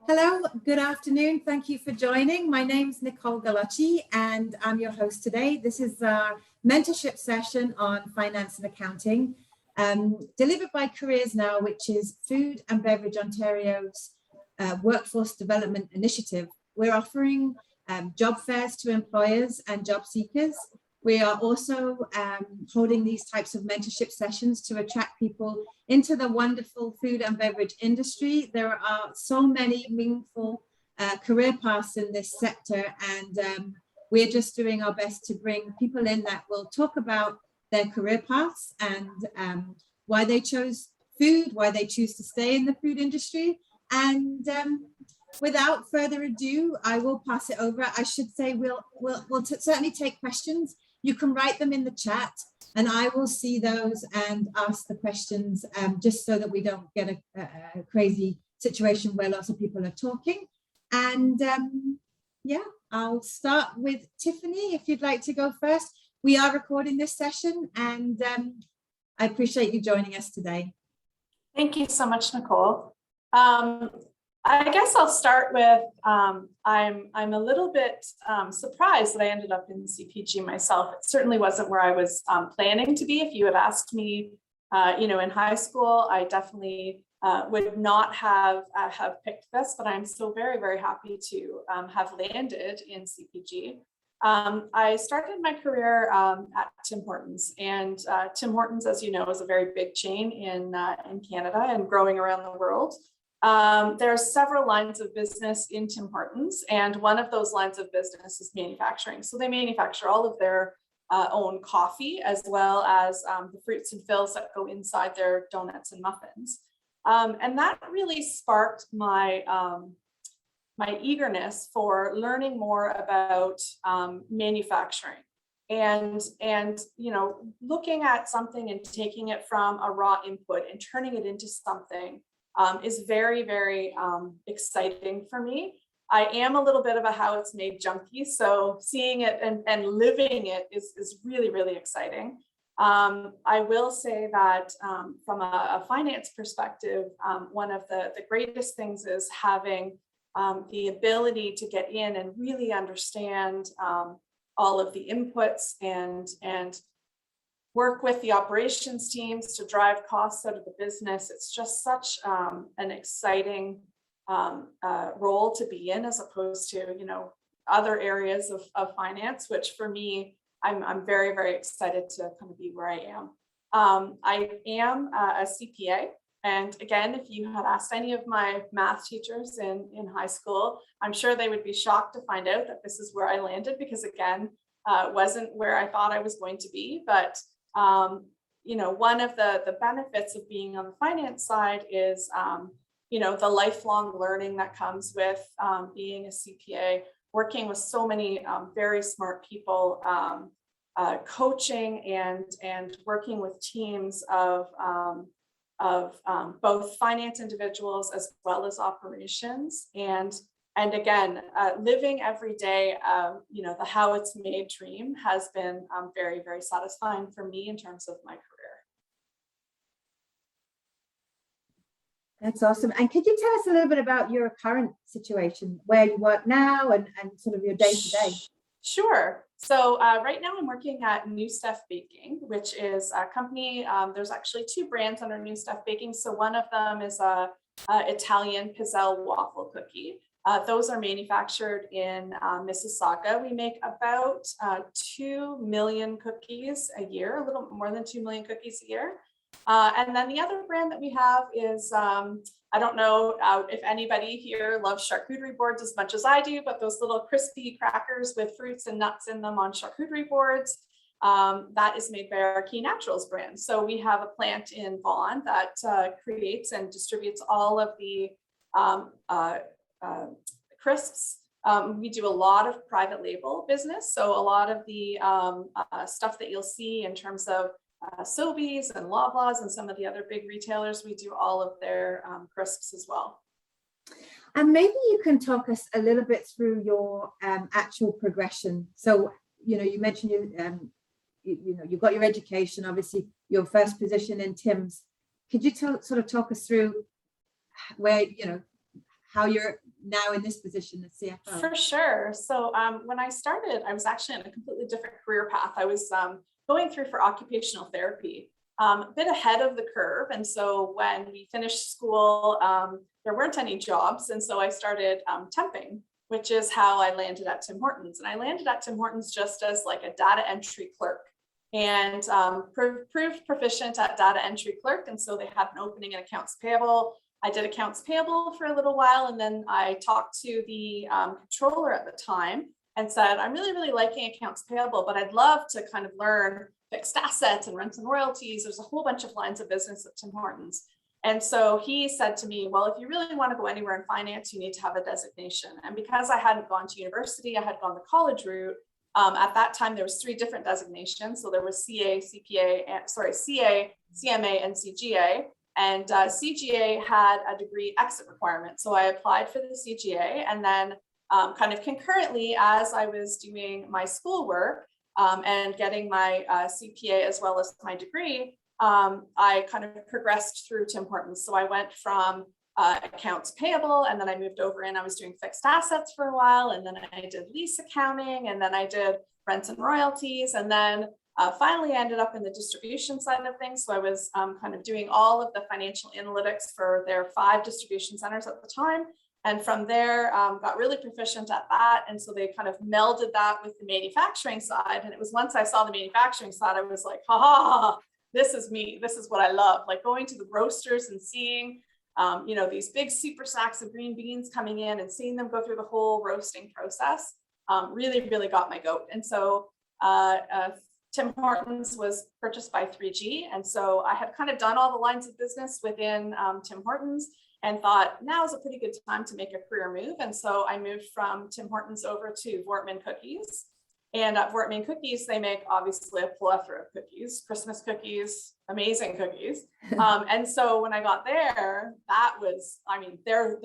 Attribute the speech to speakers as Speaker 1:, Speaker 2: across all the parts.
Speaker 1: Hello, good afternoon. Thank you for joining. My name's Nicole Galacci and I'm your host today. This is our mentorship session on finance and accounting, delivered by CareersNOW, which is Food and Beverage Ontario's workforce development initiative. We're offering job fairs to employers and job seekers. We are also holding these types of mentorship sessions to attract people into the wonderful food and beverage industry. There are so many meaningful career paths in this sector, and we're just doing our best to bring people in that will talk about their career paths and why they chose food, why they choose to stay in the food industry. And without further ado, I will pass it over. I should say we'll certainly take questions. You can write them in the chat and I will see those and ask the questions just so that we don't get a crazy situation where lots of people are talking. And yeah, I'll start with Tiffany, if you'd like to go first. We are recording this session and I appreciate you joining us today.
Speaker 2: Thank you so much, Nicole. I guess I'll start with, I'm a little bit surprised that I ended up in CPG myself. It certainly wasn't where I was planning to be. If you had asked me, in high school, I definitely would not have picked this, but I'm still very, very happy to have landed in CPG. I started my career at Tim Hortons, and Tim Hortons, as you know, is a very big chain in Canada and growing around the world. There are several lines of business in Tim Hortons, and one of those lines of business is manufacturing. So they manufacture all of their own coffee, as well as the fruits and fills that go inside their donuts and muffins. And that really sparked my my eagerness for learning more about manufacturing and looking at something and taking it from a raw input and turning it into something is very, very exciting for me. I am a little bit of a how it's made junkie, so seeing it and living it is really, really exciting. I will say that from a finance perspective, one of the greatest things is having the ability to get in and really understand all of the inputs and work with the operations teams to drive costs out of the business. It's just such an exciting role to be in, as opposed to other areas of finance, which for me, I'm very, very excited to kind of be where I am. I am a CPA. And again, if you had asked any of my math teachers in high school, I'm sure they would be shocked to find out that this is where I landed, because again, it wasn't where I thought I was going to be. But one of the benefits of being on the finance side is, the lifelong learning that comes with being a CPA, working with so many very smart people, coaching and working with teams of both finance individuals as well as operations. And again, living every day, the how it's made dream has been very, very satisfying for me in terms of my career.
Speaker 1: That's awesome. And could you tell us a little bit about your current situation, where you work now and sort of your day to day?
Speaker 2: Sure. So right now I'm working at New Stuff Baking, which is a company. There's actually two brands under New Stuff Baking. So one of them is a Italian pizzelle waffle cookie. Those are manufactured in Mississauga. We make about 2 million cookies a year, a little more than 2 million cookies a year. And then the other brand that we have is, I don't know if anybody here loves charcuterie boards as much as I do, but those little crispy crackers with fruits and nuts in them on charcuterie boards, that is made by our Key Naturals brand. So we have a plant in Vaughan that creates and distributes all of the crisps. We do a lot of private label business. So a lot of the stuff that you'll see in terms of Sobeys and Loblaws and some of the other big retailers, we do all of their crisps as well.
Speaker 1: And maybe you can talk us a little bit through your actual progression. So, you mentioned you got your education, obviously your first position in Tim's. Could you sort of talk us through where, how your now in this position as CFO?
Speaker 2: For sure. So when I started, I was actually on a completely different career path. I was going through for occupational therapy, a bit ahead of the curve. And so when we finished school, there weren't any jobs. And so I started temping, which is how I landed at Tim Hortons. And I landed at Tim Hortons just as like a data entry clerk, and proved proficient at data entry clerk. And so they had an opening in accounts payable. I did accounts payable for a little while, and then I talked to the controller at the time and said, I'm really liking accounts payable, but I'd love to kind of learn fixed assets and rents and royalties. There's a whole bunch of lines of business at Tim Hortons. And so he said to me, well, if you really want to go anywhere in finance, you need to have a designation. And because I hadn't gone to university, I had gone the college route. At that time, there was 3 different designations. So there was CA, CMA, and CGA. And CGA had a degree exit requirement. So I applied for the CGA, and then kind of concurrently, as I was doing my schoolwork and getting my CPA as well as my degree, I kind of progressed through Tim Hortons. So I went from accounts payable, and then I moved over and I was doing fixed assets for a while, and then I did lease accounting, and then I did rents and royalties, and then finally I ended up in the distribution side of things. So I was kind of doing all of the financial analytics for their 5 distribution centers at the time. And from there, got really proficient at that. And so they kind of melded that with the manufacturing side. And it was once I saw the manufacturing side, I was like, ha, this is me. This is what I love. Like going to the roasters and seeing, you know, these big super sacks of green beans coming in and seeing them go through the whole roasting process really got my goat. And so Tim Hortons was purchased by 3G. And so I had kind of done all the lines of business within Tim Hortons and thought now is a pretty good time to make a career move. And so I moved from Tim Hortons over to Voortman Cookies. And at Voortman Cookies, they make obviously a plethora of cookies, Christmas cookies, amazing cookies. And so when I got there, that was, I mean, their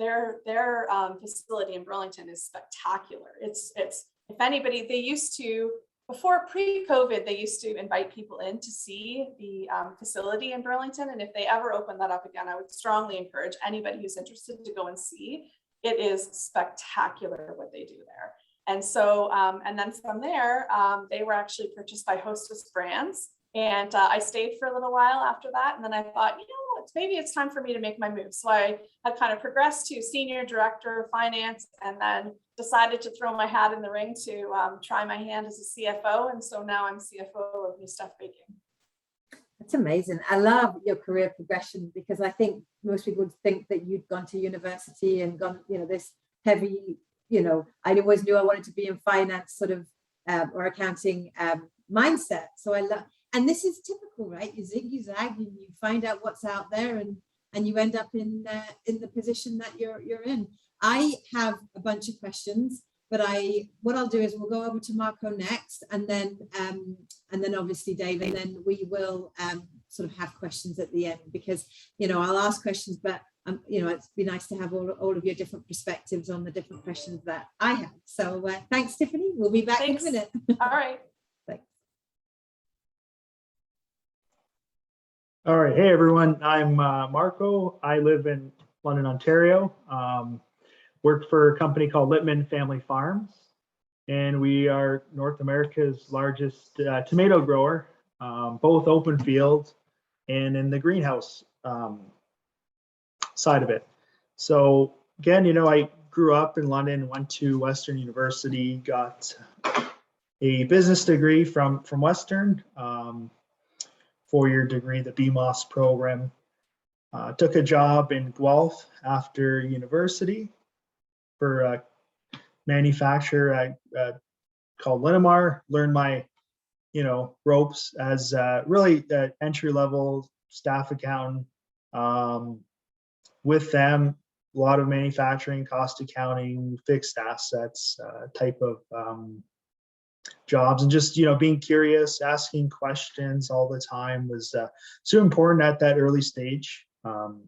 Speaker 2: facility in Burlington is spectacular. It's if anybody, they used to, before pre-COVID, they used to invite people in to see the facility in Burlington. And if they ever open that up again, I would strongly encourage anybody who's interested to go and see. It is spectacular what they do there. And so, and then from there, they were actually purchased by Hostess Brands. And I stayed for a little while after that. And then I thought, you know, maybe it's time for me to make my move. So I had kind of progressed to senior director of finance, and then decided to throw my hat in the ring to try my hand as a CFO. And so now I'm CFO of New Stuff Baking.
Speaker 1: That's amazing. I love your career progression, because I think most people would think that you'd gone to university and gone, you know, this heavy, you know, I always knew I wanted to be in finance sort of or accounting mindset. So I love, and this is typical, right? You zig, you zag, and you find out what's out there, and you end up in the position that you're in. I have a bunch of questions, but what I'll do is we'll go over to Marco next, and then obviously Dave, and then we will sort of have questions at the end, because, you know, I'll ask questions, but you know, it'd be nice to have all of your different perspectives on the different questions that I have. So thanks, Tiffany. We'll be back in a minute.
Speaker 2: All right.
Speaker 1: Thanks.
Speaker 3: All right. Hey, everyone. I'm Marco. I live in London, Ontario. Work for a company called Littman Family Farms, and we are North America's largest tomato grower, both open field and in the greenhouse side of it. So again, you know, I grew up in London, went to Western University, got a business degree from Western, 4-year degree, the BMOS program. Took a job in Guelph after university for a manufacturer called Linamar. Learned my, you know, ropes as really entry-level staff accountant. With them, a lot of manufacturing, cost accounting, fixed assets type of jobs, and just, you know, being curious, asking questions all the time was so important at that early stage of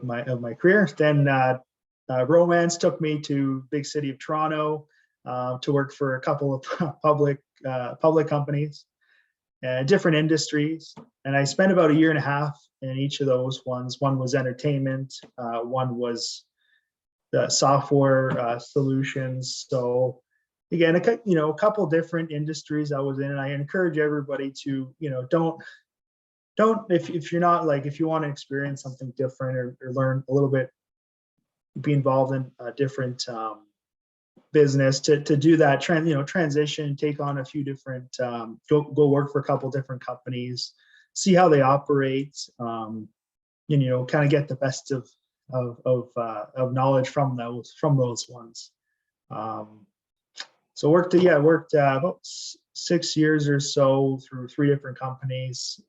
Speaker 3: my career. Then romance took me to big city of Toronto to work for a couple of public companies, different industries, and I spent about 1.5 years in each of those ones. One was entertainment, one was the software solutions. So again, a couple different industries I was in, and I encourage everybody to, don't if you're not like, if you want to experience something different or learn a little bit, be involved in a different business, to do that transition, take on a few different, go work for a couple different companies, see how they operate, kind of get the best of knowledge from those ones. So worked about 6 years or so through 3 different companies.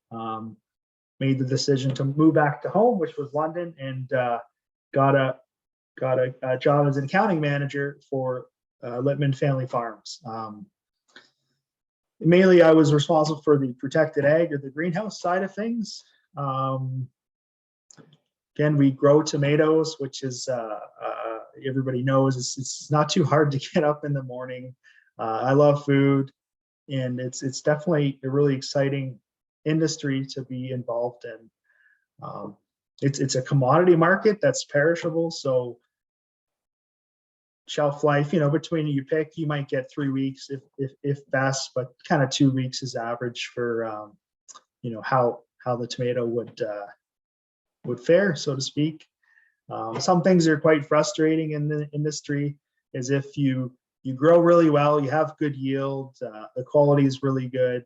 Speaker 3: Made the decision to move back to home, which was London, and got a job as an accounting manager for Littman Family Farms. Mainly, I was responsible for the protected ag, or the greenhouse side of things. Again, we grow tomatoes, which is everybody knows it's not too hard to get up in the morning. I love food, and it's definitely a really exciting industry to be involved in. It's a commodity market that's perishable, so shelf life, between you might get 3 weeks if best, but kind of 2 weeks is average for how the tomato would fare, so to speak. Some things are quite frustrating in the industry, is if you grow really well, you have good yield, the quality is really good,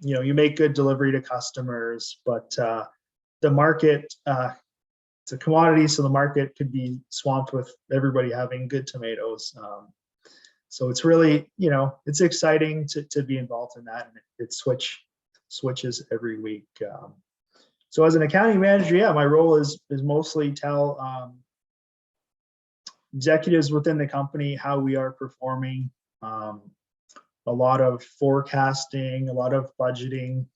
Speaker 3: you make good delivery to customers, but the market, it's a commodity, so the market could be swamped with everybody having good tomatoes. So it's really, it's exciting to be involved in that, and it switches every week. So as an accounting manager, yeah, my role is mostly tell executives within the company how we are performing, a lot of forecasting, a lot of budgeting,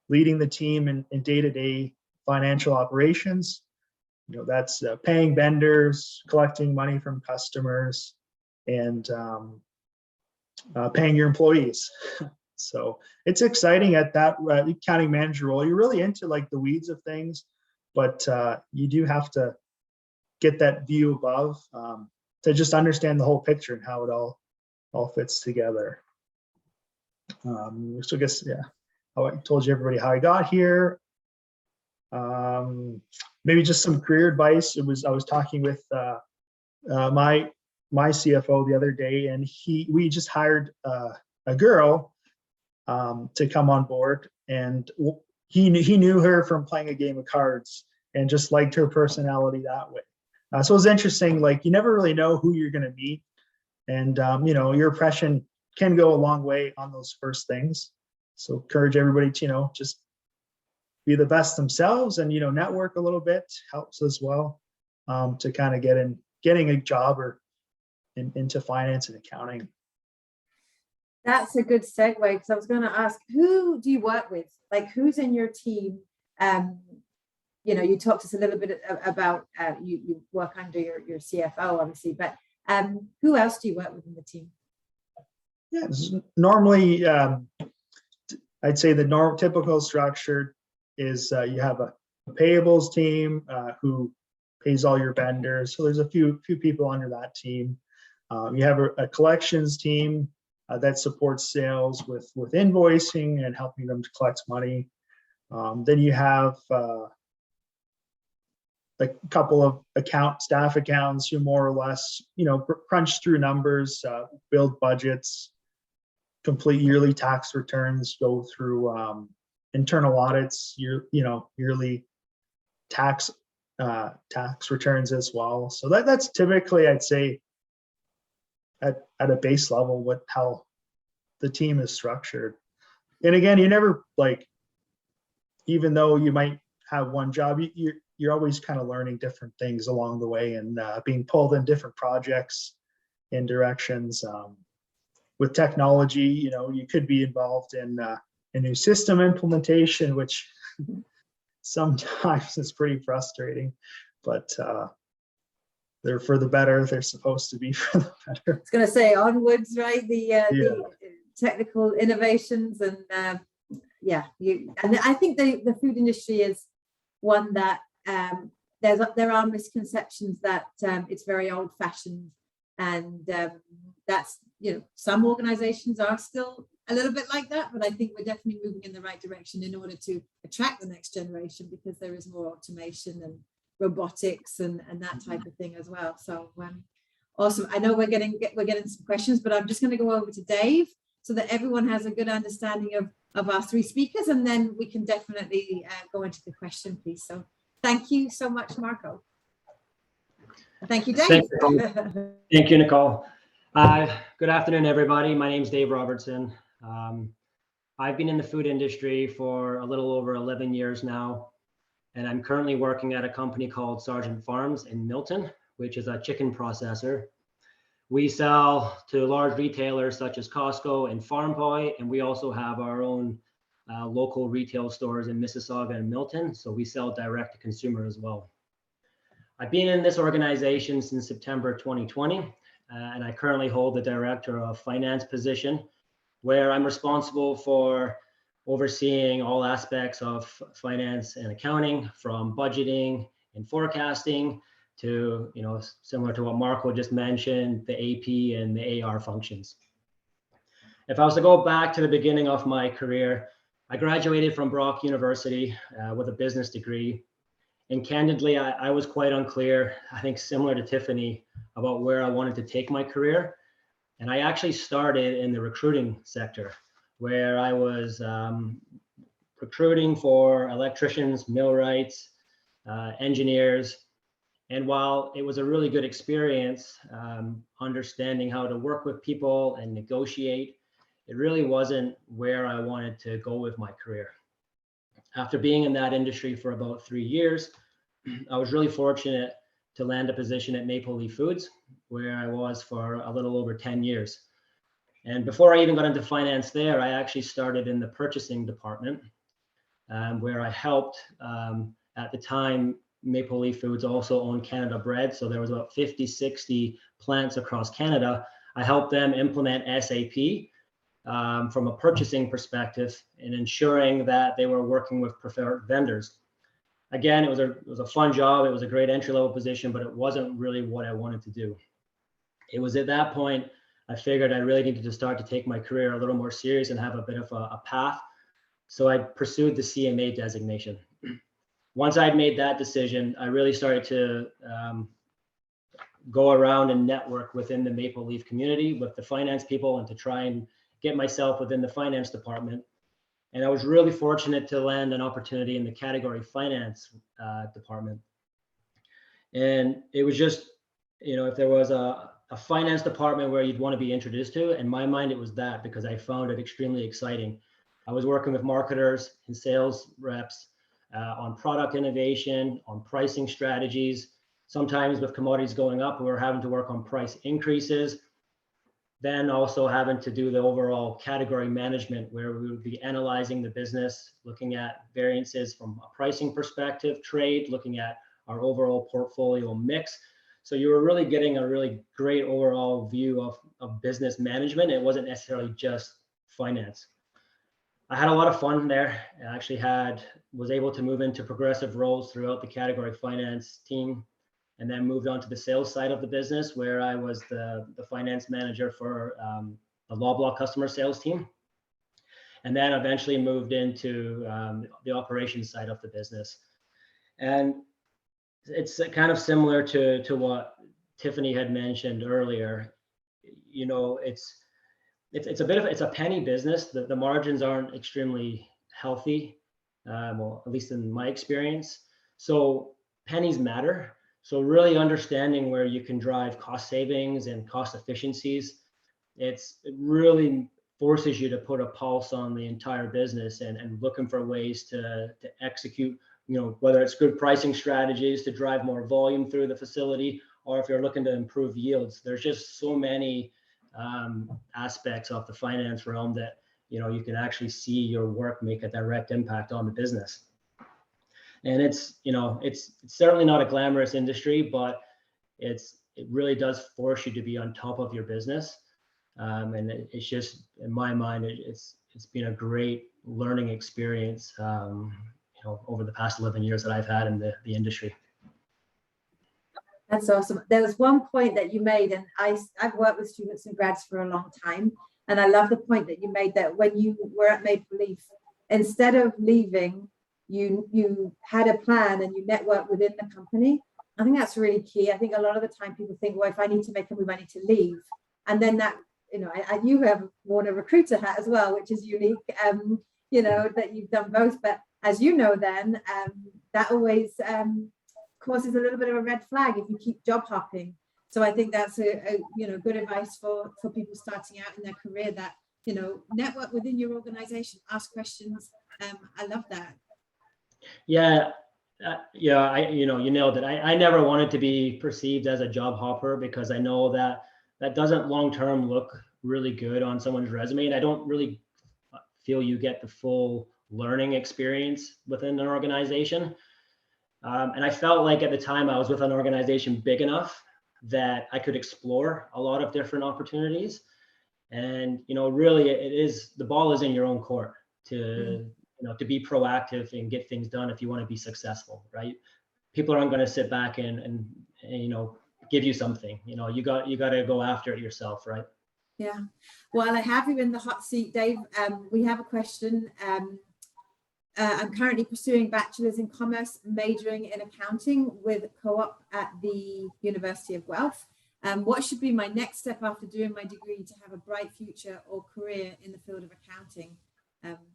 Speaker 3: leading the team in day-to-day financial operations. That's paying vendors, collecting money from customers, and paying your employees. So it's exciting at that accounting manager role. You're really into like the weeds of things, but you do have to get that view above to just understand the whole picture and how it all fits together. So I guess, yeah, I told you everybody how I got here. Maybe just some career advice. I was talking with my CFO the other day, and we just hired a girl to come on board, and he knew her from playing a game of cards and just liked her personality that way. So it was interesting. Like, you never really know who you're going to meet, and your impression can go a long way on those first things. So encourage everybody to just be the best themselves, and network a little bit helps as well, to kind of getting a job or into finance and accounting.
Speaker 1: That's a good segue, because I was going to ask, who do you work with? Like, who's in your team? You talked to us a little bit about you work under your CFO, obviously, but who else do you work with in the team?
Speaker 3: Yeah, normally, I'd say the typical structure is you have a payables team who pays all your vendors. So there's a few people under that team. You have a collections team that supports sales with invoicing and helping them to collect money. Then you have a couple of staff accountants who more or less, crunch through numbers, build budgets, complete yearly tax returns, go through internal audits, yearly tax returns as well. So that's typically, I'd say, at a base level, how the team is structured. And again, you never, like, even though you might have one job, you're always kind of learning different things along the way, and being pulled in different projects and directions. With technology, you could be involved in a new system implementation, which sometimes is pretty frustrating, but they're for the better. They're supposed to be for the better.
Speaker 1: I was going to say onwards, right? The technical innovations, and and I think the food industry is one that there are misconceptions that it's very old-fashioned, and that's, you know, some organizations are still a little bit like that, but I think we're definitely moving in the right direction in order to attract the next generation, because there is more automation and robotics and that type of thing as well. So awesome. I know we're getting some questions, but I'm just going to go over to Dave so that everyone has a good understanding of our three speakers, and then we can definitely go into the question piece. So thank you so much, Marco. Thank you, Dave.
Speaker 4: Thank you, Nicole. Good afternoon, everybody. My name is Dave Robertson. I've been in the food industry for a little over 11 years now, and I'm currently working at a company called Sargent Farms in Milton, which is a chicken processor. We sell to large retailers such as Costco and Farm Boy, and we also have our own local retail stores in Mississauga and Milton, so we sell direct to consumer as well. I've been in this organization since September 2020, and I currently hold the Director of Finance position, where I'm responsible for overseeing all aspects of finance and accounting, from budgeting and forecasting to, you know, similar to what Marco just mentioned, the AP and the AR functions. If I was to go back to the beginning of my career, I graduated from Brock University with a business degree. And candidly, I was quite unclear, I think similar to Tiffany, about where I wanted to take my career. And I actually started in the recruiting sector, where I was recruiting for electricians, millwrights, engineers. And while it was a really good experience, understanding how to work with people and negotiate, it really wasn't where I wanted to go with my career. After being in that industry for about 3 years, I was really fortunate to land a position at Maple Leaf Foods, where I was for a little over 10 years. And before I even got into finance there, I actually started in the purchasing department, where I helped, at the time, Maple Leaf Foods also owned Canada Bread. So there was about 50, 60 plants across Canada. I helped them implement SAP from a purchasing perspective and ensuring that they were working with preferred vendors. Again, it was a fun job. It was a great entry-level position, but it wasn't really what I wanted to do. It was at that point I figured I really needed to start to take my career a little more serious and have a bit of a path. So I pursued the CMA designation. Once I'd made that decision, I really started to go around and network within the Maple Leaf community with the finance people and to try and get myself within the finance department. And I was really fortunate to land an opportunity in the category finance department. And it was just, you know, if there was a finance department where you'd want to be introduced to, in my mind, it was that, because I found it extremely exciting. I was working with marketers and sales reps on product innovation, on pricing strategies. Sometimes with commodities going up, we were having to work on price increases. Then also having to do the overall category management, where we would be analyzing the business, looking at variances from a pricing perspective, trade, looking at our overall portfolio mix. So you were really getting a really great overall view of business management. It wasn't necessarily just finance. I had a lot of fun there. I actually was able to move into progressive roles throughout the category finance team, and then moved on to the sales side of the business, where I was the finance manager for the Loblaw customer sales team. And then eventually moved into the operations side of the business. And it's kind of similar to what Tiffany had mentioned earlier. You know, it's a penny business. The margins aren't extremely healthy, well, at least in my experience. So pennies matter. So really understanding where you can drive cost savings and cost efficiencies, it really forces you to put a pulse on the entire business and looking for ways to execute, you know, whether it's good pricing strategies to drive more volume through the facility, or if you're looking to improve yields. There's just so many aspects of the finance realm that, you know, you can actually see your work make a direct impact on the business. And it's, you know, it's certainly not a glamorous industry, but it really does force you to be on top of your business. And it's just, in my mind, it's been a great learning experience, you know, over the past 11 years that I've had in the industry.
Speaker 1: That's awesome. There was one point that you made, and I've worked with students and grads for a long time, and I love the point that you made that when you were at Maple Leaf, instead of leaving, you had a plan and you networked within the company. I think that's really key. I think a lot of the time people think, well, if I need to make a move, I need to leave, and then that, you know, you have worn a recruiter hat as well, which is unique. You know, that you've done both, but as you know, then that always causes a little bit of a red flag if you keep job hopping. So I think that's a you know, good advice for people starting out in their career, that, you know, network within your organization, ask questions. I love that.
Speaker 4: Yeah. Yeah, you know, you nailed it. I never wanted to be perceived as a job hopper, because I know that that doesn't long-term look really good on someone's resume. And I don't really feel you get the full learning experience within an organization. And I felt like at the time I was with an organization big enough that I could explore a lot of different opportunities. And, you know, really it is, the ball is in your own court to, you know, to be proactive and get things done if you want to be successful, right? People aren't going to sit back and you know, give you something. You know, you got to go after it yourself, right?
Speaker 1: Yeah. Well, I have you in the hot seat, Dave. We have a question. I'm currently pursuing bachelor's in commerce, majoring in accounting with co-op at the University of Guelph. What should be my next step after doing my degree to have a bright future or career in the field of accounting?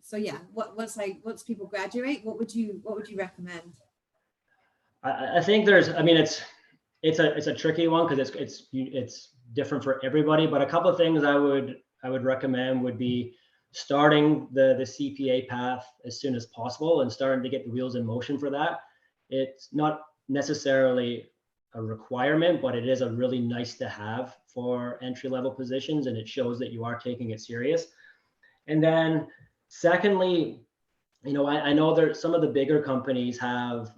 Speaker 1: So yeah, once people graduate, what would you recommend?
Speaker 4: I think there's, I mean, it's a tricky one, because it's different for everybody. But a couple of things I would recommend would be starting the CPA path as soon as possible and starting to get the wheels in motion for that. It's not necessarily a requirement, but it is a really nice to have for entry-level positions, and it shows that you are taking it serious. And then secondly, you know, I know there some of the bigger companies have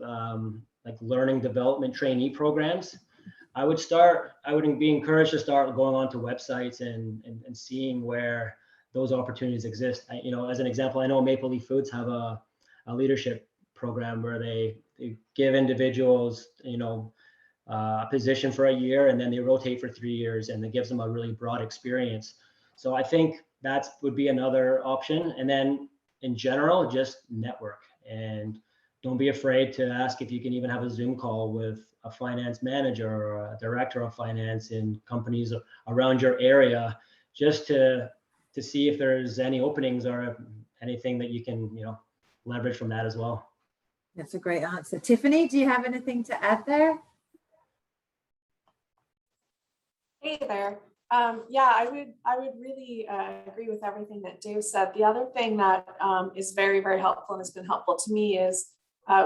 Speaker 4: like learning development trainee programs. I would be encouraged to start going onto websites and seeing where those opportunities exist. You know, as an example, I know Maple Leaf Foods have a leadership program where they give individuals, you know, a position for a year, and then they rotate for 3 years, and it gives them a really broad experience. So I think that would be another option. And then in general, just network, and don't be afraid to ask if you can even have a Zoom call with a finance manager or a director of finance in companies around your area, just to see if there's any openings or anything that you can, you know, leverage from that as well.
Speaker 1: That's a great answer. Tiffany, do you have anything to add there?
Speaker 2: Hey there. Yeah, I would really agree with everything that Dave said. The other thing that is very, very helpful and has been helpful to me is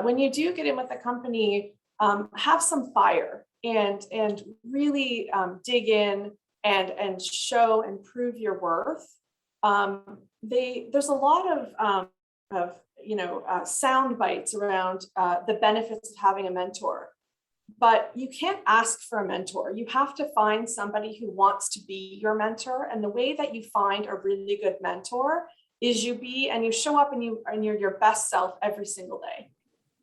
Speaker 2: when you do get in with a company, have some fire and really dig in and show and prove your worth. There's a lot of you know, sound bites around the benefits of having a mentor. But you can't ask for a mentor. You have to find somebody who wants to be your mentor. And the way that you find a really good mentor is you show up and you're your best self every single day.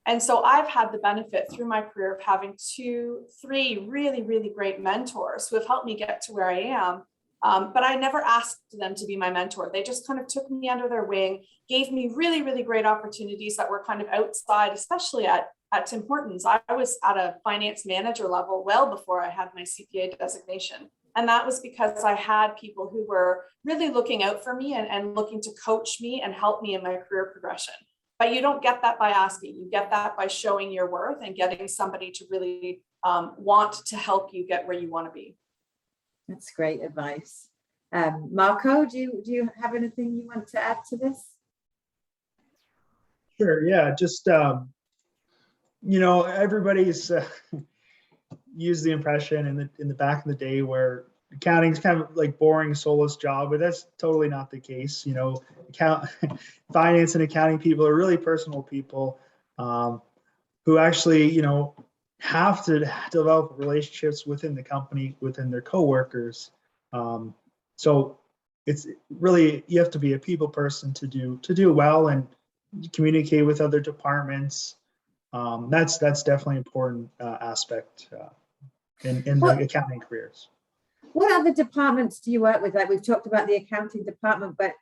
Speaker 2: And so I've had the benefit through my career of having 2, 3 really, really great mentors who have helped me get to where I am. But I never asked them to be my mentor. They just kind of took me under their wing, gave me really, really great opportunities that were kind of outside, especially at Tim Hortons. I was at a finance manager level well before I had my CPA designation. And that was because I had people who were really looking out for me and looking to coach me and help me in my career progression. But you don't get that by asking. You get that by showing your worth and getting somebody to really want to help you get where you want to be.
Speaker 1: That's great advice. Marco, do you have anything you want to add to this?
Speaker 3: Sure. Yeah. Just, you know, everybody's used the impression in the back of the day where accounting's kind of like boring, soulless job, but that's totally not the case. You know, finance and accounting people are really personal people who actually, you know, have to develop relationships within the company, within their coworkers. So it's really, you have to be a people person to do well and communicate with other departments. That's definitely an important aspect in the accounting careers.
Speaker 1: What other departments do you work with? Like we've talked about the accounting department, but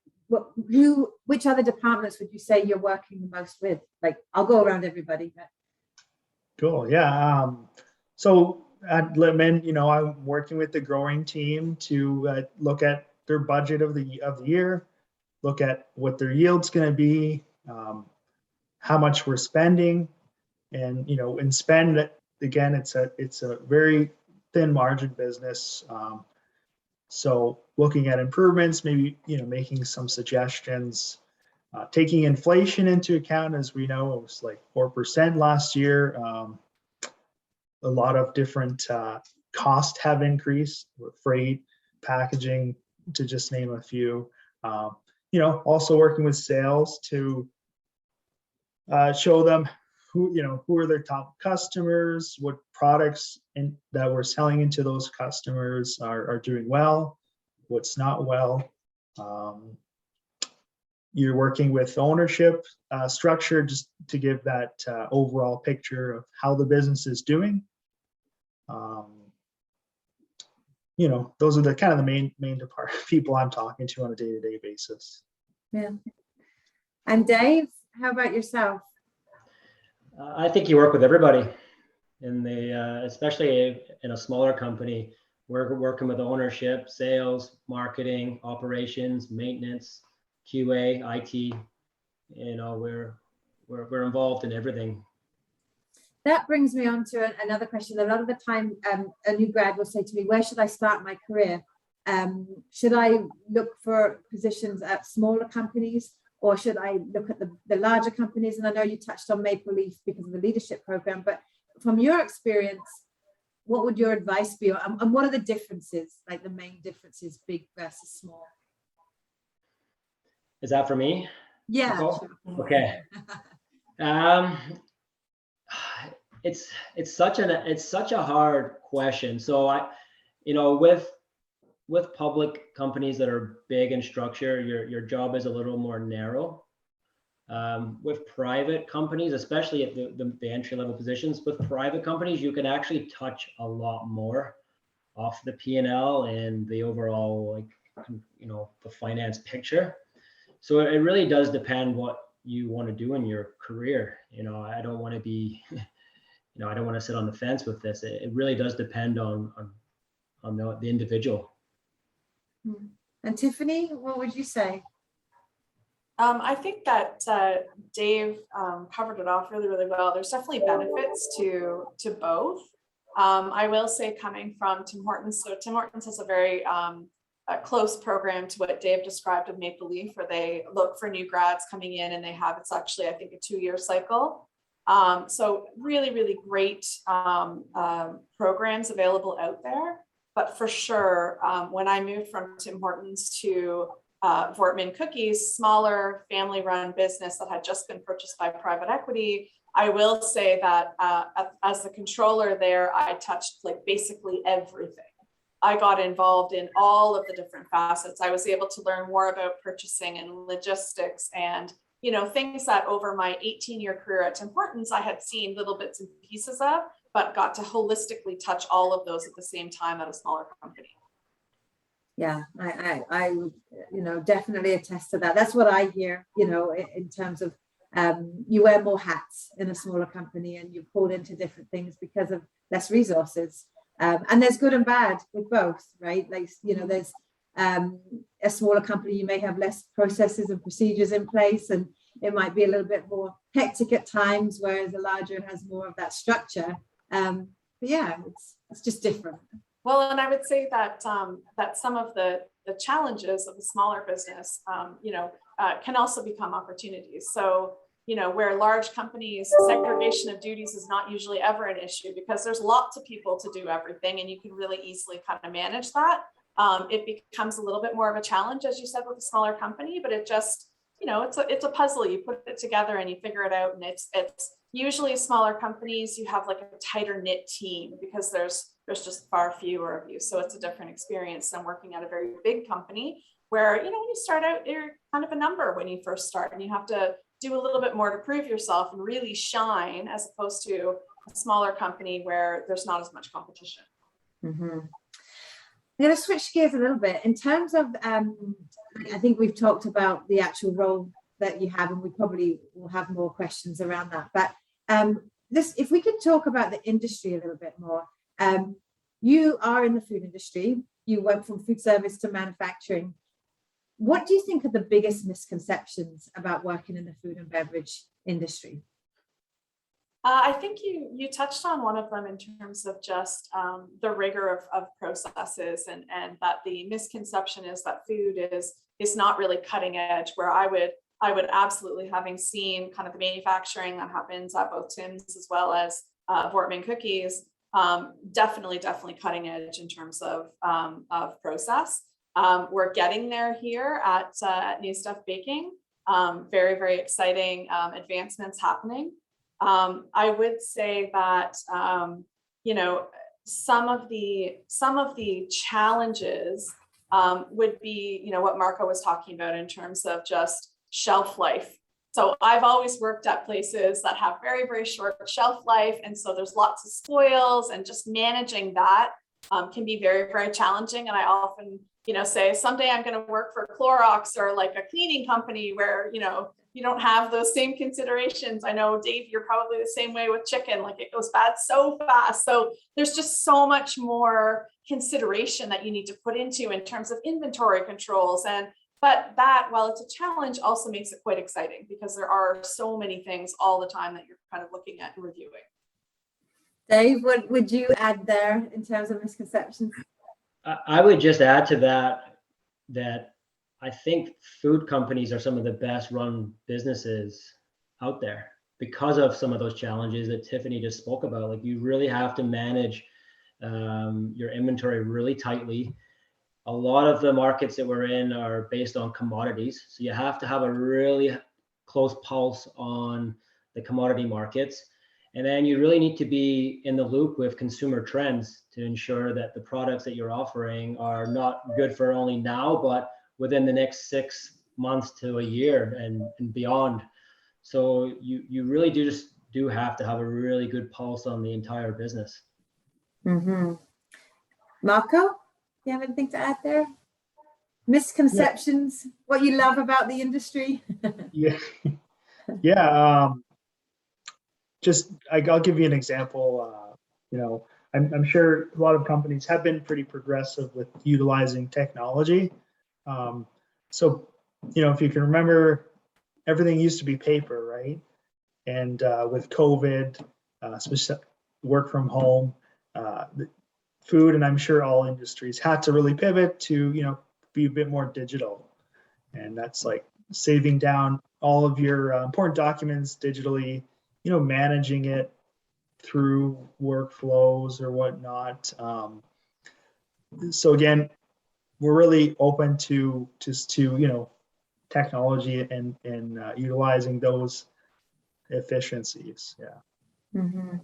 Speaker 1: which other departments would you say you're working the most with? Like I'll go around everybody. But...
Speaker 3: Cool. Yeah. So at Littman, I'm working with the growing team to look at their budget of the year, look at what their yield's going to be, how much we're spending, and spend. Again, it's a very thin margin business. So looking at improvements, maybe making some suggestions, taking inflation into account. As we know, it was like 4% last year. A lot of different costs have increased, with freight, packaging, to just name a few. Also working with sales to show them who are their top customers, what products that we're selling into those customers are doing well, what's not well. You're working with ownership structure just to give that overall picture of how the business is doing. Those are the kind of the main people I'm talking to on a day-to-day basis.
Speaker 1: Yeah. And Dave, how about yourself?
Speaker 4: I think you work with everybody, especially in a smaller company. We're working with ownership, sales, marketing, operations, maintenance, QA, IT. We're involved in everything.
Speaker 1: That brings me on to another question. A lot of the time, a new grad will say to me, where should I start my career? Should I look for positions at smaller companies, or should I look at the larger companies? And I know you touched on Maple Leaf because of the leadership program, but from your experience, what would your advice be? And what are the differences, like the main differences, big versus small?
Speaker 4: Is that for me?
Speaker 1: Yeah.
Speaker 4: Nicole?
Speaker 1: Sure.
Speaker 4: Okay. It's such a hard question. So with public companies that are big in structure, your job is a little more narrow. With private companies, especially at the entry level positions, with private companies, you can actually touch a lot more off the P&L and the overall, the finance picture. So it really does depend what you want to do in your career. I don't want to be, I don't want to sit on the fence with this. It really does depend on the individual.
Speaker 1: And Tiffany, what would you say?
Speaker 2: I think that Dave covered it off really, really well. There's definitely benefits to both. I will say, coming from Tim Hortons, so Tim Hortons has a very a close program to what Dave described of Maple Leaf, where they look for new grads coming in, and it's actually, I think, a 2-year cycle. So really, really great programs available out there. But for sure, when I moved from Tim Hortons to Voortman Cookies, smaller family-run business that had just been purchased by private equity, I will say that as the controller there, I touched basically everything. I got involved in all of the different facets. I was able to learn more about purchasing and logistics and things that over my 18-year career at Tim Hortons, I had seen little bits and pieces of, but got to holistically touch all of those at the same time at a smaller company.
Speaker 1: Yeah, I would, definitely attest to that. That's what I hear, in terms of you wear more hats in a smaller company, and you're pulled into different things because of less resources. And there's good and bad with both, right? There's a smaller company, you may have less processes and procedures in place, and it might be a little bit more hectic at times, whereas a larger has more of that structure. But yeah, it's just different.
Speaker 2: Well, and I would say that that some of the challenges of a smaller business, can also become opportunities. So, where large companies, segregation of duties is not usually ever an issue because there's lots of people to do everything, and you can really easily kind of manage that. It becomes a little bit more of a challenge, as you said, with a smaller company, but it just, it's a puzzle. You put it together and you figure it out, and it's usually smaller companies, you have a tighter knit team because there's just far fewer of you. So it's a different experience than working at a very big company where, when you start out, you're kind of a number when you first start, and you have to do a little bit more to prove yourself and really shine, as opposed to a smaller company where there's not as much competition.
Speaker 1: Mm-hmm. I'm going to switch gears a little bit in terms of, I think we've talked about the actual role that you have, and we probably will have more questions around that. But if we could talk about the industry a little bit more. You are in the food industry. You went from food service to manufacturing. What do you think are the biggest misconceptions about working in the food and beverage industry?
Speaker 2: I think you touched on one of them in terms of just the rigor of processes, and that the misconception is that food is not really cutting edge, where I would absolutely, having seen kind of the manufacturing that happens at both Tim's as well as Wortman Cookies, definitely cutting edge in terms of process. We're getting there here at New Stuff Baking. Very, very exciting advancements happening. I would say that some of the challenges would be what Marco was talking about in terms of just shelf life. So I've always worked at places that have very, very short shelf life, and so there's lots of spoils, and just managing that can be very, very challenging. And I often say someday I'm going to work for Clorox or like a cleaning company where you don't have those same considerations. I know, Dave, you're probably the same way with chicken. Like, it goes bad so fast. So there's just so much more consideration that you need to put into in terms of inventory controls. But that, while it's a challenge, also makes it quite exciting, because there are so many things all the time that you're kind of looking at and reviewing.
Speaker 1: Dave, what would you add there in terms of misconceptions?
Speaker 4: I would just add to that I think food companies are some of the best run businesses out there because of some of those challenges that Tiffany just spoke about. Like, you really have to manage your inventory really tightly. A lot of the markets that we're in are based on commodities. So you have to have a really close pulse on the commodity markets. And then you really need to be in the loop with consumer trends to ensure that the products that you're offering are not good for only now, but within the next 6 months to a year and beyond. So you really do have to have a really good pulse on the entire business.
Speaker 1: Mm-hmm. Marco, you have anything to add there? Misconceptions, what you love about the industry?
Speaker 3: I'll give you an example. I'm sure a lot of companies have been pretty progressive with utilizing technology. So, if you can remember, everything used to be paper, right? And with COVID, work from home, food, and I'm sure all industries had to really pivot to, be a bit more digital. And that's like saving down all of your important documents digitally, managing it through workflows or whatnot. So again, we're really open to technology and utilizing those efficiencies. Yeah.
Speaker 1: Mm-hmm.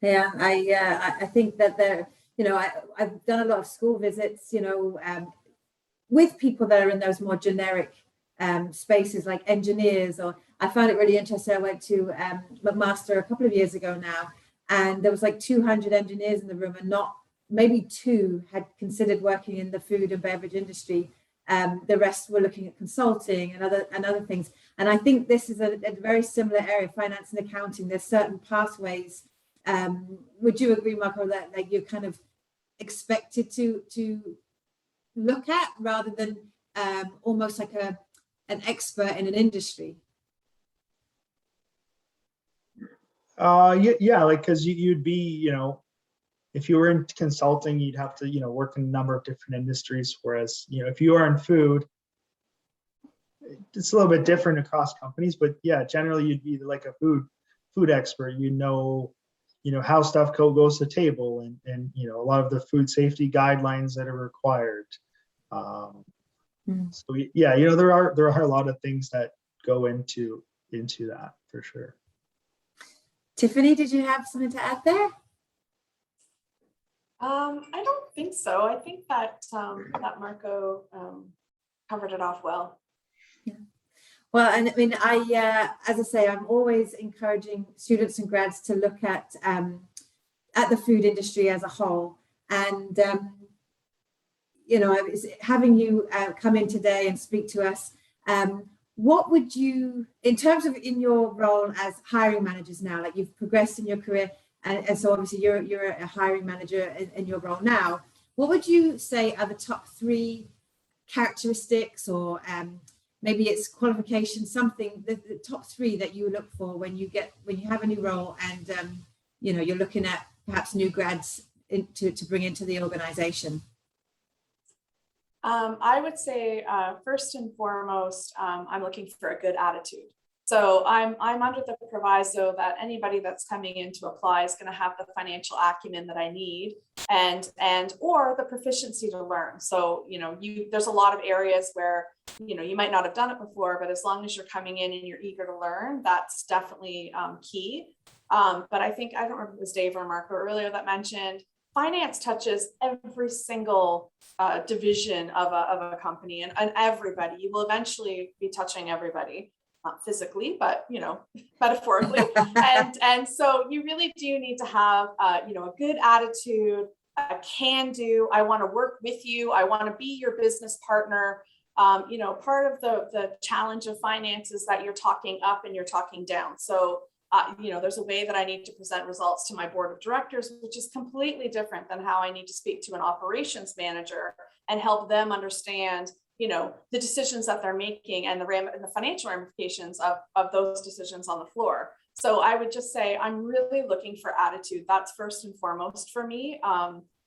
Speaker 1: Yeah, I think that I've done a lot of school visits, with people that are in those more generic spaces like engineers, or I found it really interesting. I went to McMaster a couple of years ago now, and there was like 200 engineers in the room, and maybe 2 had considered working in the food and beverage industry. The rest were looking at consulting and other things. And I think this is a very similar area, finance and accounting. There's certain pathways. Would you agree, Marco, that like you're kind of expected to look at rather than almost like an expert in an industry?
Speaker 3: Because you'd be, if you were in consulting, you'd have to, work in a number of different industries. Whereas, if you are in food, it's a little bit different across companies. But yeah, generally you'd be like a food expert. How stuff goes to table, and a lot of the food safety guidelines that are required. So yeah, there are a lot of things that go into that for sure.
Speaker 1: Tiffany, did you have something to add there?
Speaker 2: I don't think so. I think that that Marco covered it off well.
Speaker 1: Yeah. Well, and I mean, as I say, I'm always encouraging students and grads to look at at the food industry as a whole. And, you know, having you come in today and speak to us, what would you, in terms of in your role as hiring managers now, like you've progressed in your career, and so obviously you're a hiring manager in your role now, what would you say are the top 3 characteristics, or maybe it's qualifications, something, the top 3 that you look for when you have a new role, and you know, you're looking at perhaps new grads to bring into the organization?
Speaker 2: I would say first and foremost, I'm looking for a good attitude. So I'm under the proviso that anybody that's coming in to apply is going to have the financial acumen that I need, and or the proficiency to learn. So, you know, there's a lot of areas where, you know, you might not have done it before, but as long as you're coming in and you're eager to learn, that's definitely key. But I think, I don't remember if it was Dave or Marco earlier that mentioned, finance touches every single division of a company, and everybody. You will eventually be touching everybody. Not physically, but, you know, metaphorically. and so you really do need to have, you know, a good attitude, a can do. I want to work with you. I want to be your business partner. You know, part of the challenge of finance is that you're talking up and you're talking down. So, you know, there's a way that I need to present results to my board of directors, which is completely different than how I need to speak to an operations manager and help them understand, you know, the decisions that they're making and the financial ramifications of those decisions on the floor. So I would just say, I'm really looking for attitude. That's first and foremost for me.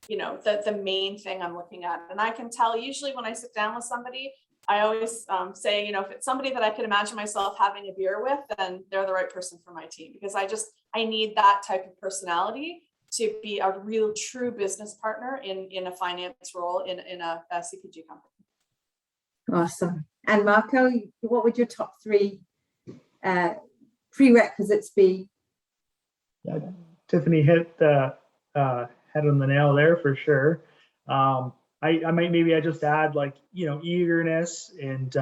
Speaker 2: You know, the main thing I'm looking at. And I can tell usually when I sit down with somebody, I always say, you know, if it's somebody that I could imagine myself having a beer with, then they're the right person for my team, because I need that type of personality to be a real true business partner in a finance role in a CPG company.
Speaker 1: Awesome. And Marco, what would your top 3 prerequisites be?
Speaker 3: Yeah, Tiffany hit the head on the nail there for sure. I might maybe just add, like, you know, eagerness and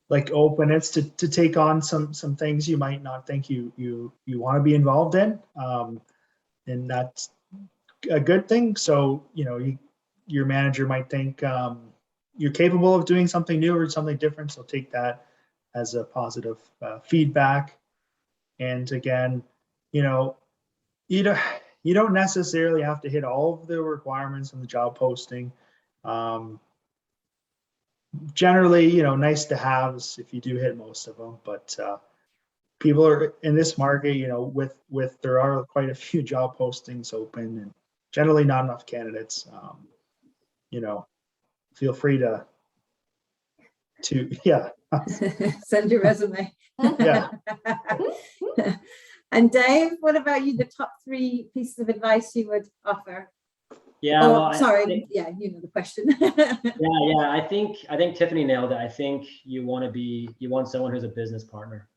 Speaker 3: like openness to take on some things you might not think you want to be involved in, and that's a good thing. So, you know, your manager might think you're capable of doing something new or something different, so take that as a positive feedback. And again, you know, you don't necessarily have to hit all of the requirements in the job posting. Generally, you know, nice to haves if you do hit most of them, but people are in this market, you know, with there are quite a few job postings open and generally not enough candidates. You know, feel free to yeah.
Speaker 1: Send your resume.
Speaker 3: Yeah.
Speaker 1: And Dave, what about you? The top 3 pieces of advice you would offer?
Speaker 4: Yeah,
Speaker 1: Oh,
Speaker 4: well,
Speaker 1: sorry. Yeah, you know the question.
Speaker 4: yeah. I think Tiffany nailed it. I think you want someone who's a business partner.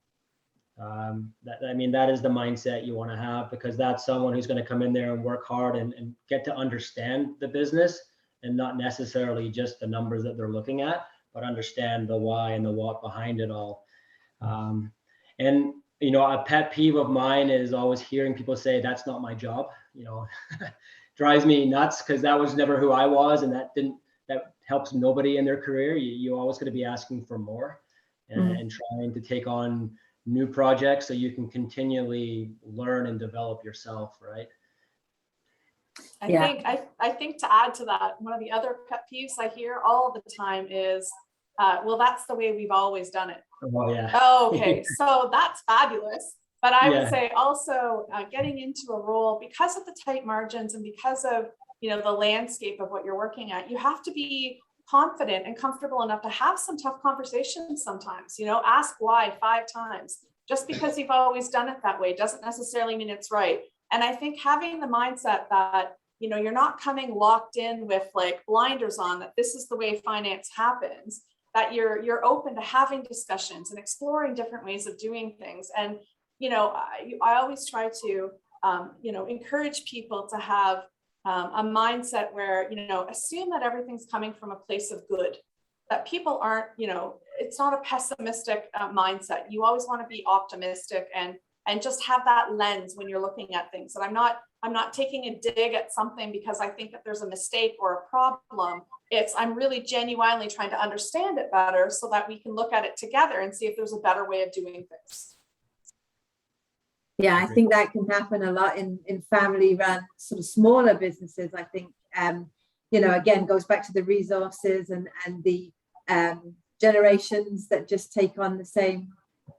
Speaker 4: That is the mindset you want to have, because that's someone who's going to come in there and work hard and get to understand the business, and not necessarily just the numbers that they're looking at, but understand the why and the what behind it all. And, you know, a pet peeve of mine is always hearing people say, that's not my job. You know, drives me nuts, because that was never who I was, and that helps nobody in their career. You always going to be asking for more and trying to take on new projects so you can continually learn and develop yourself, right?
Speaker 2: I think to add to that, one of the other pet peeves I hear all the time is, well, that's the way we've always done it.
Speaker 4: Oh, yeah.
Speaker 2: Oh, okay. So that's fabulous. But I would say also getting into a role, because of the tight margins and because of, you know, the landscape of what you're working at, you have to be confident and comfortable enough to have some tough conversations sometimes. You know, ask why 5 times. Just because you've always done it that way doesn't necessarily mean it's right. And I think having the mindset that, you know, you're not coming locked in with like blinders on, that this is the way finance happens, that you're open to having discussions and exploring different ways of doing things. And, you know, I always try to, you know, encourage people to have a mindset where, you know, assume that everything's coming from a place of good, that people aren't, you know, it's not a pessimistic mindset. You always want to be optimistic and and just have that lens when you're looking at things. And I'm not taking a dig at something because I think that there's a mistake or a problem. I'm really genuinely trying to understand it better so that we can look at it together and see if there's a better way of doing things.
Speaker 1: Yeah, I think that can happen a lot in family run sort of smaller businesses. I think, again, goes back to the resources and the generations that just take on the same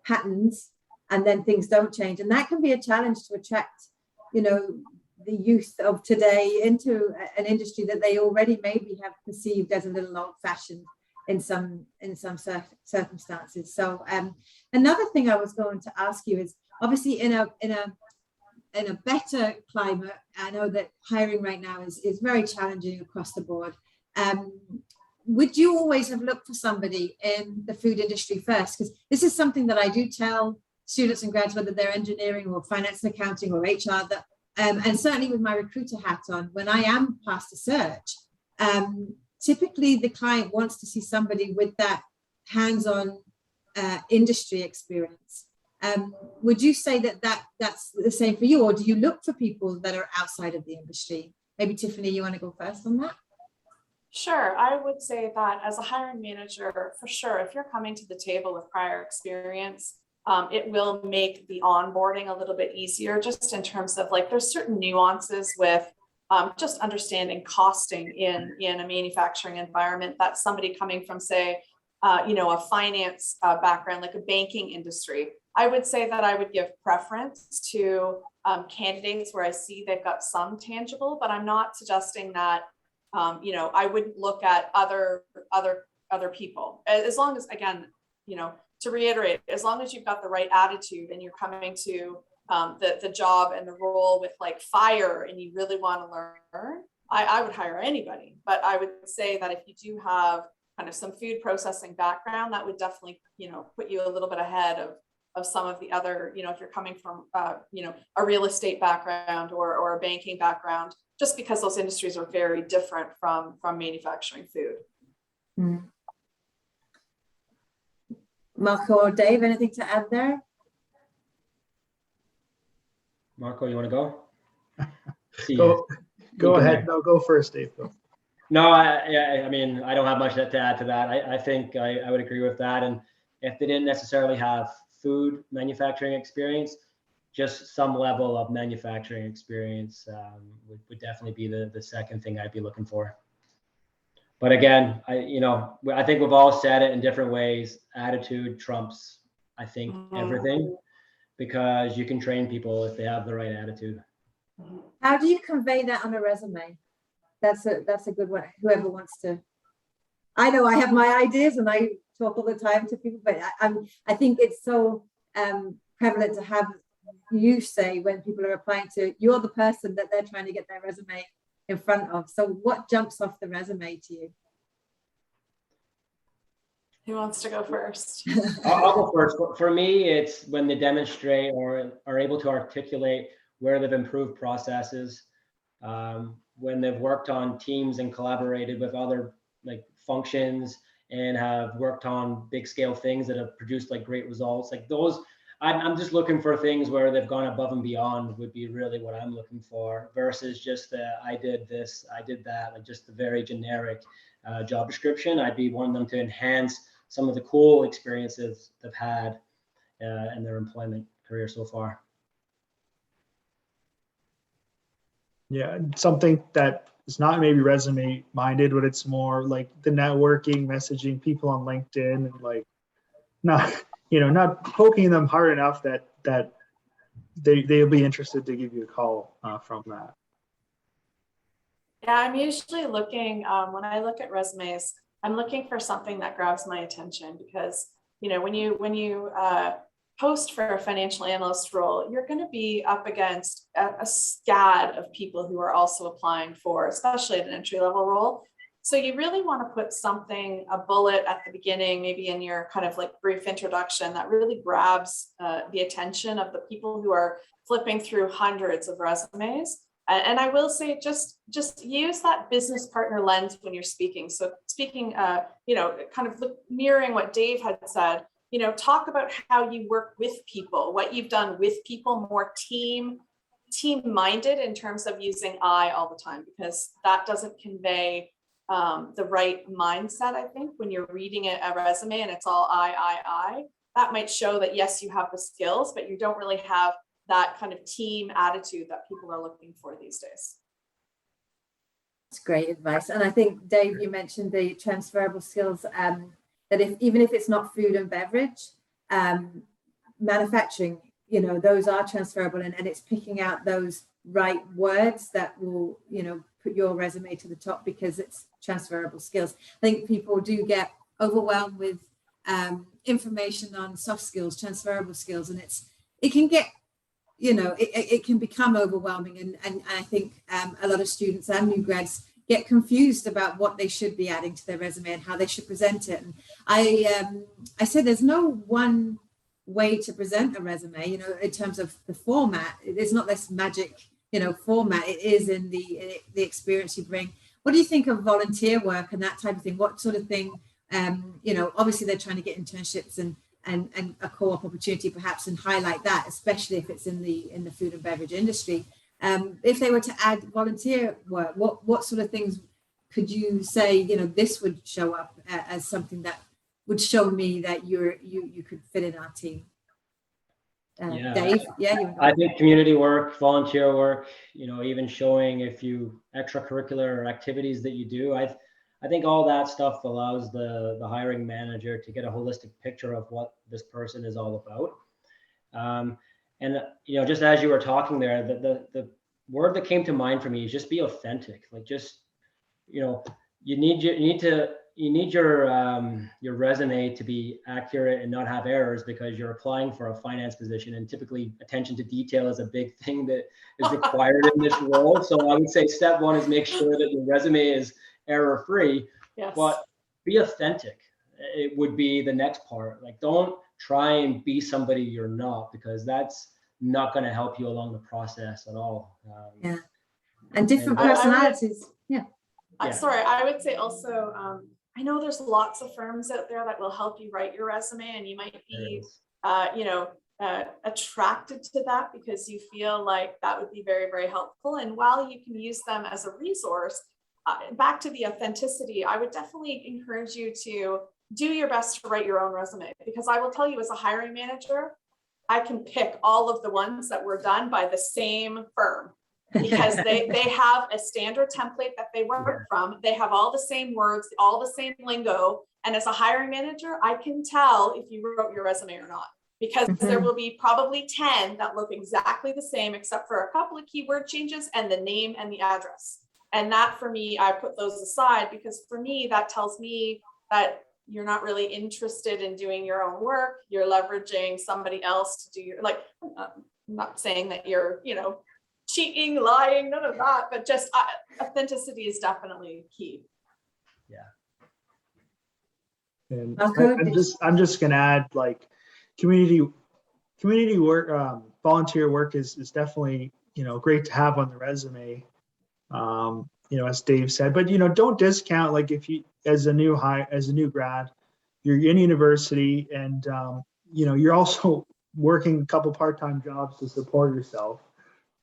Speaker 1: patterns, and then things don't change. And that can be a challenge to attract, the youth of today into an industry that they already maybe have perceived as a little old-fashioned in some circumstances. So another thing I was going to ask you is, obviously in a better climate, I know that hiring right now is very challenging across the board. Would you always have looked for somebody in the food industry first? Because this is something that I do tell students and grads, whether they're engineering or finance and accounting or HR, that and certainly with my recruiter hat on, when I am past a search, typically the client wants to see somebody with that hands-on industry experience. Would you say that's the same for you, or do you look for people that are outside of the industry? Maybe Tiffany, you want to go first on that?
Speaker 2: Sure, I would say that as a hiring manager, for sure, if you're coming to the table with prior experience, it will make the onboarding a little bit easier, just in terms of there's certain nuances with just understanding costing in a manufacturing environment that somebody coming from, say, a finance background, like a banking industry. I would say that I would give preference to candidates where I see they've got some tangible, but I'm not suggesting that, I wouldn't look at other people, as long as, again, to reiterate, as long as you've got the right attitude and you're coming to the job and the role with fire and you really want to learn, I would hire anybody. But I would say that if you do have kind of some food processing background, that would definitely, put you a little bit ahead of some of the other, if you're coming from, a real estate background or a banking background, just because those industries are very different from manufacturing food.
Speaker 1: Mm. Marco or Dave, anything to add there?
Speaker 4: Marco, you want to go?
Speaker 3: Go ahead. No, go first, Dave. Go.
Speaker 4: No, I mean, I don't have much to add to that. I think I would agree with that. And if they didn't necessarily have food manufacturing experience, just some level of manufacturing experience would definitely be the second thing I'd be looking for. But again, I think we've all said it in different ways. Attitude trumps, I think, everything, because you can train people if they have the right attitude.
Speaker 1: How do you convey that on a resume? That's a good one. Whoever wants to. I know I have my ideas and I talk all the time to people, but I think it's so prevalent to have you say when people are applying to, you're the person that they're trying to get their resume in front of. So what jumps off the resume to you?
Speaker 2: Who wants to go first?
Speaker 4: I'll go first. For me, it's when they demonstrate or are able to articulate where they've improved processes, when they've worked on teams and collaborated with other functions and have worked on big scale things that have produced great results. Those, I'm just looking for things where they've gone above and beyond would be really what I'm looking for, versus just I did this, I did that, just the very generic job description. I'd be wanting them to enhance some of the cool experiences they've had in their employment career so far.
Speaker 3: Yeah, something that is not maybe resume minded, but it's more like the networking, messaging people on LinkedIn, and not poking them hard enough that they'll be interested to give you a call from that.
Speaker 2: Yeah, I'm usually looking, when I look at resumes, I'm looking for something that grabs my attention, because, when you post for a financial analyst role, you're going to be up against a scad of people who are also applying for, especially at an entry-level role. So you really want to put something, a bullet at the beginning, maybe in your kind of brief introduction, that really grabs the attention of the people who are flipping through hundreds of resumes. And I will say, just use that business partner lens when you're speaking. So speaking, kind of mirroring what Dave had said, talk about how you work with people, what you've done with people, more team-minded in terms of using I all the time, because that doesn't convey the right mindset, I think, when you're reading a resume and it's all I. That might show that, yes, you have the skills, but you don't really have that kind of team attitude that people are looking for these days.
Speaker 1: That's great advice. And I think, Dave, you mentioned the transferable skills, that even if it's not food and beverage, manufacturing, those are transferable, and it's picking out those right words that will, put your resume to the top because it's transferable skills. I think people do get overwhelmed with information on soft skills, transferable skills, and it can get, it can become overwhelming. And I think a lot of students and new grads get confused about what they should be adding to their resume and how they should present it. And I said there's no one way to present a resume, in terms of the format. There's not this magic, format. It is in the experience you bring. What do you think of volunteer work and that type of thing? What sort of thing, obviously they're trying to get internships and a co-op opportunity perhaps, and highlight that, especially if it's in the food and beverage industry. If they were to add volunteer work, what sort of things could you say, this would show up as something that would show me that you could fit in our team? Dave,
Speaker 4: I think community work, volunteer work, even showing if you extracurricular activities that you do. I think all that stuff allows the hiring manager to get a holistic picture of what this person is all about. And just as you were talking there, the word that came to mind for me is just be authentic. Like, just you need your resume to be accurate and not have errors, because you're applying for a finance position, and typically attention to detail is a big thing that is required in this role. So I would say step one is make sure that your resume is error-free.
Speaker 2: Yes.
Speaker 4: But be authentic. It would be the next part. Like, don't try and be somebody you're not, because that's not going to help you along the process at all.
Speaker 1: And different personalities.
Speaker 2: Sorry, I would say also, I know there's lots of firms out there that will help you write your resume, and you might be, attracted to that because you feel like that would be very, very helpful. And while you can use them as a resource, back to the authenticity, I would definitely encourage you to do your best to write your own resume, because I will tell you, as a hiring manager, I can pick all of the ones that were done by the same firm, because they have a standard template that they work from. They have all the same words, all the same lingo. And as a hiring manager, I can tell if you wrote your resume or not, because there will be probably 10 that look exactly the same, except for a couple of keyword changes and the name and the address. And that, for me, I put those aside, because for me, that tells me that you're not really interested in doing your own work. You're leveraging somebody else to do your, I'm not saying that you're, cheating, lying, none of that, but just authenticity is definitely key.
Speaker 3: And I'm just gonna add, like, community work, volunteer work is definitely, great to have on the resume. As Dave said, but don't discount, like, if you, as a new grad, you're in university, and you're also working a couple part-time jobs to support yourself.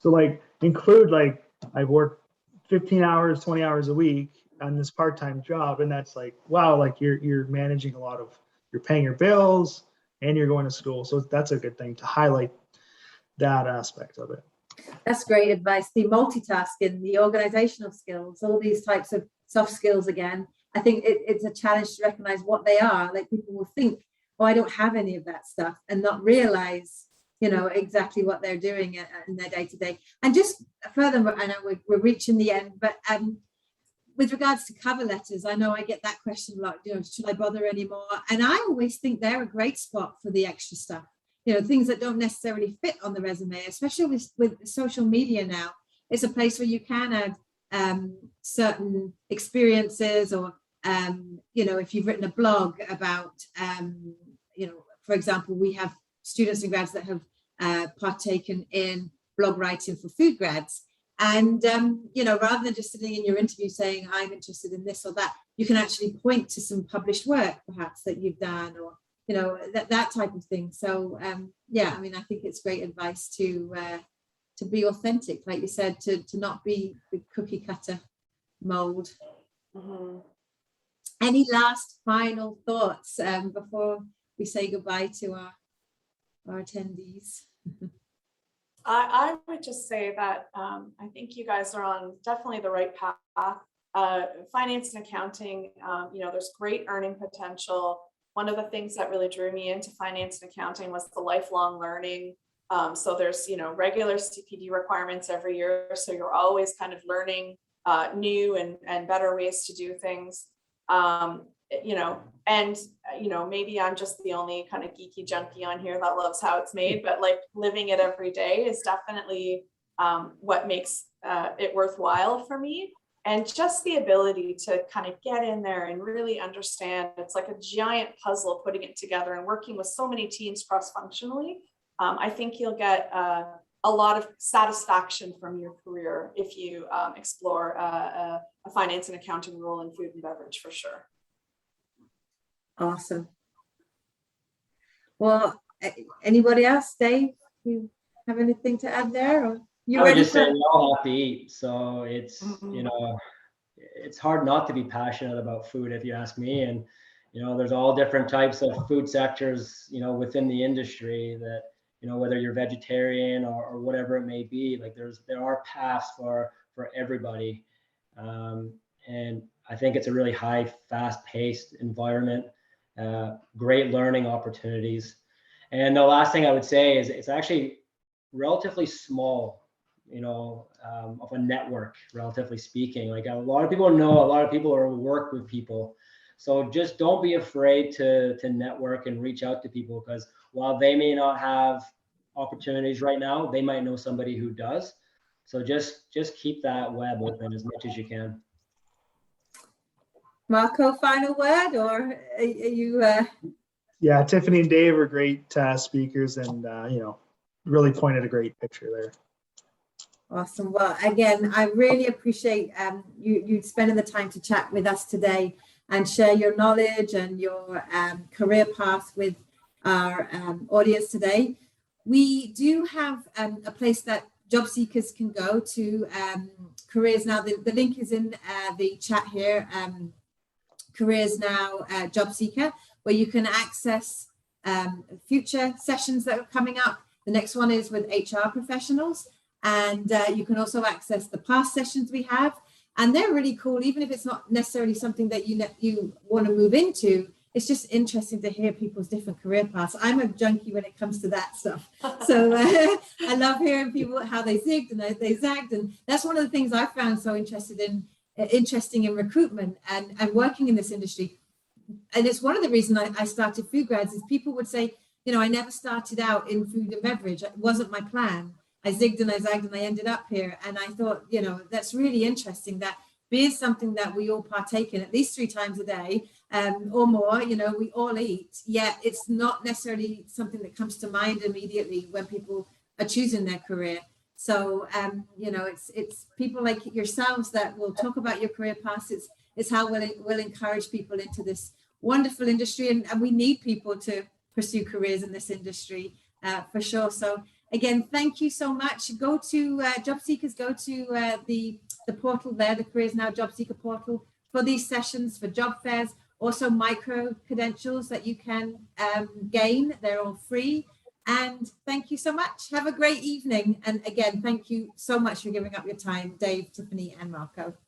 Speaker 3: So, like, include, like, I've worked 15 hours, 20 hours a week on this part-time job, and that's like, wow, like, you're managing a lot of, you're paying your bills and you're going to school. So that's a good thing to highlight, that aspect of it.
Speaker 1: That's great advice. The multitasking, the organizational skills, all these types of soft skills, again, I think it's a challenge to recognize what they are. Like, people will think, oh, I don't have any of that stuff, and not realize, exactly what they're doing in their day-to-day. And just furthermore, I know we're reaching the end, but with regards to cover letters, I know I get that question a lot, should I bother anymore? And I always think they're a great spot for the extra stuff. Things that don't necessarily fit on the resume, especially with social media now. It's a place where you can add certain experiences, or, if you've written a blog about, for example, we have students and grads that have partaken in blog writing for food grads. And, rather than just sitting in your interview saying, I'm interested in this or that, you can actually point to some published work, perhaps, that you've done, or, you know, that type of thing. So yeah, I mean, I think it's great advice to be authentic, like you said, to not be the cookie cutter mold.
Speaker 2: Mhm.
Speaker 1: Any last final thoughts before we say goodbye to our attendees?
Speaker 2: I would just say that I think you guys are on definitely the right path. Finance and accounting, you know, there's great earning potential. One of the things that really drew me into finance and accounting was the lifelong learning. So there's, you know, regular CPD requirements every year. So you're always kind of learning new and better ways to do things. You know, and, you know, maybe I'm just the only kind of geeky junkie on here that loves how it's made, but like living it every day is definitely what makes it worthwhile for me. And just the ability to kind of get in there and really understand, it's like a giant puzzle, putting it together and working with so many teams cross-functionally. I think you'll get a lot of satisfaction from your career if you explore a finance and accounting role in food and beverage, for sure.
Speaker 1: Awesome. Well, anybody else, Dave? You have anything to add there? Or you
Speaker 4: I would
Speaker 1: ready
Speaker 4: just say
Speaker 1: for?
Speaker 4: we all have to eat. So it's, you know, it's hard not to be passionate about food, if you ask me. And, you know, there's all different types of food sectors, you know, within the industry that, you know, whether you're vegetarian or whatever it may be, like there are paths for everybody. And I think it's a really high, fast paced environment, great learning opportunities. And the last thing I would say is it's actually relatively small, you know, of a network, relatively speaking. Like a lot of people know, a lot of people work with people. So just don't be afraid to network and reach out to people, because while they may not have opportunities right now, they might know somebody who does. So just keep that web open as much as you can.
Speaker 1: Marco, final word, or are you?
Speaker 3: Yeah, Tiffany and Dave are great speakers, and you know, really pointed a great picture there.
Speaker 1: Awesome. Well, again, I really appreciate you spending the time to chat with us today and share your knowledge and your career path with our audience today. We do have a place that job seekers can go to, CareersNOW. The link is in the chat here, CareersNOW Job Seeker, where you can access future sessions that are coming up. The next one is with HR professionals. And you can also access the past sessions we have, and they're really cool. Even if it's not necessarily something that you want to move into, it's just interesting to hear people's different career paths. I'm a junkie when it comes to that stuff, so I love hearing people how they zigged and they zagged, and that's one of the things I found so interesting in recruitment and working in this industry. And it's one of the reasons I started Food Grads is people would say, you know, I never started out in food and beverage. It wasn't my plan. I zigged and I zagged and I ended up here. And I thought, you know, that's really interesting that beer is something that we all partake in at least 3 times a day or more. You know, we all eat, yet it's not necessarily something that comes to mind immediately when people are choosing their career. So, you know, it's people like yourselves that will talk about your career paths. It's how we'll encourage people into this wonderful industry. And we need people to pursue careers in this industry for sure. So, again, thank you so much. Go to job seekers, go to the portal there, the CareersNOW Job Seeker portal for these sessions, for job fairs, also micro credentials that you can gain. They're all free. And thank you so much. Have a great evening. And again, thank you so much for giving up your time, Dave, Tiffany, and Marco.